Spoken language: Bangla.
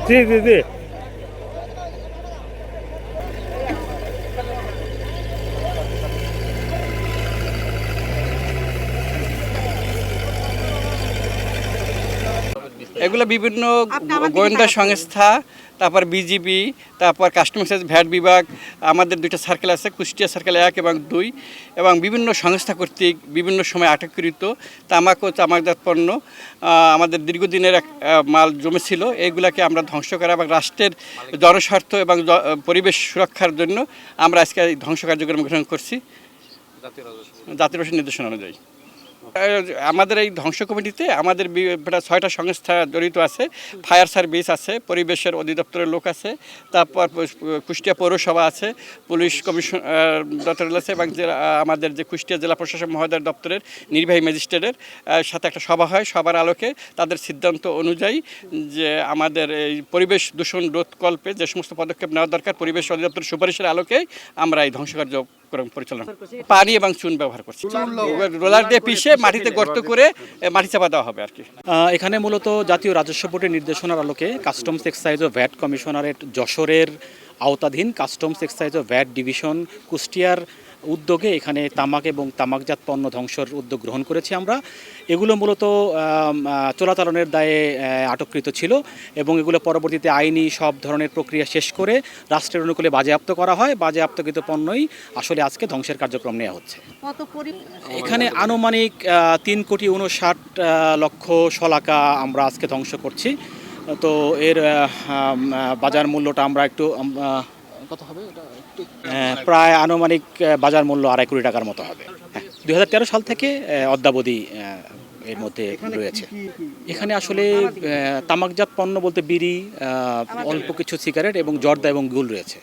জি জি জি। এগুলো বিভিন্ন গোয়েন্দা সংস্থা, তারপর বিজিবি, তারপর কাস্টমস ভ্যাট বিভাগ, আমাদের দুইটা সার্কেল আছে, কুষ্টিয়া সার্কেল 1 এবং 2, এবং বিভিন্ন সংস্থা কর্তৃক বিভিন্ন সময় আটককৃত তামাক ও তামাকজাত পণ্য আমাদের দীর্ঘদিনের এক মাল জমেছিল। এইগুলাকে আমরা ধ্বংস করা এবং রাষ্ট্রের জনস্বার্থ এবং পরিবেশ সুরক্ষার জন্য আমরা আজকে এই ধ্বংস কার্যক্রম গ্রহণ করছি জাতীয় রাজস্ব নির্দেশনা অনুযায়ী। আমাদের এই ধ্বংস কমিটিতে আমাদের প্রায় 6টা সংস্থা জড়িত আছে। ফায়ার সার্ভিস আছে, পরিবেশের অধিদপ্তরের লোক আছে, তারপর কুষ্টিয়া পৌরসভা আছে, পুলিশ কমিশন দপ্তর আছে, এবং আমাদের যে কুষ্টিয়া জেলা প্রশাসক মহোদয়ের দপ্তরের নির্বাহী ম্যাজিস্ট্রেটের সাথে একটা সভা হয়। সবার আলোকে তাদের সিদ্ধান্ত অনুযায়ী যে আমাদের এই পরিবেশ দূষণ রোধকল্পে যে সমস্ত পদক্ষেপ নেওয়া দরকার, পরিবেশ অধিদপ্তরের সুপারিশের আলোকে আমরা এই ধ্বংসকার্য পরিচালনা পানি এবং চুন ব্যবহার করছি। রোলার দিয়ে পিষে মাটিতে গর্ত করে মাটি চাপা দেওয়া হবে আর কি। এখানে মূলত জাতীয় রাজস্ব বোর্ডের নির্দেশনার আলোকে কাস্টমস এক্সাইজ ও ভ্যাট কমিশনারেট যশোরের আওতাধীন কাস্টমস এক্সাইজ ও ভ্যাট ডিভিশন কুষ্টিয়ার উদ্যোগে এখানে তামাক এবং তামাকজাত পণ্য ধ্বংসের উদ্যোগ গ্রহণ করেছি আমরা। এগুলো মূলত চোরাচালানের দায়ে আটককৃত ছিল এবং এগুলো পরবর্তীতে আইনি সব ধরনের প্রক্রিয়া শেষ করে রাষ্ট্রের অনুকূলে বাজেয়াপ্ত করা হয়। বাজেয়াপ্তকৃত পণ্যই আসলে আজকে ধ্বংসের কার্যক্রম নেওয়া হচ্ছে। এখানে আনুমানিক 3,59,00,000 শলাকা আমরা আজকে ধ্বংস করছি। তো এর বাজার মূল্যটা আমরা একটু কত হবে এটা প্রায় আনুমানিক বাজার মূল্য 2.5 কোটি টাকার মতো হবে। 2013 সাল থেকে অদ্যাবধি এর মধ্যে রয়েছে। এখানে আসলে তামাকজাত পণ্য বলতে বিড়ি, অল্প কিছু সিগারেট এবং জর্দা এবং গুল রয়েছে।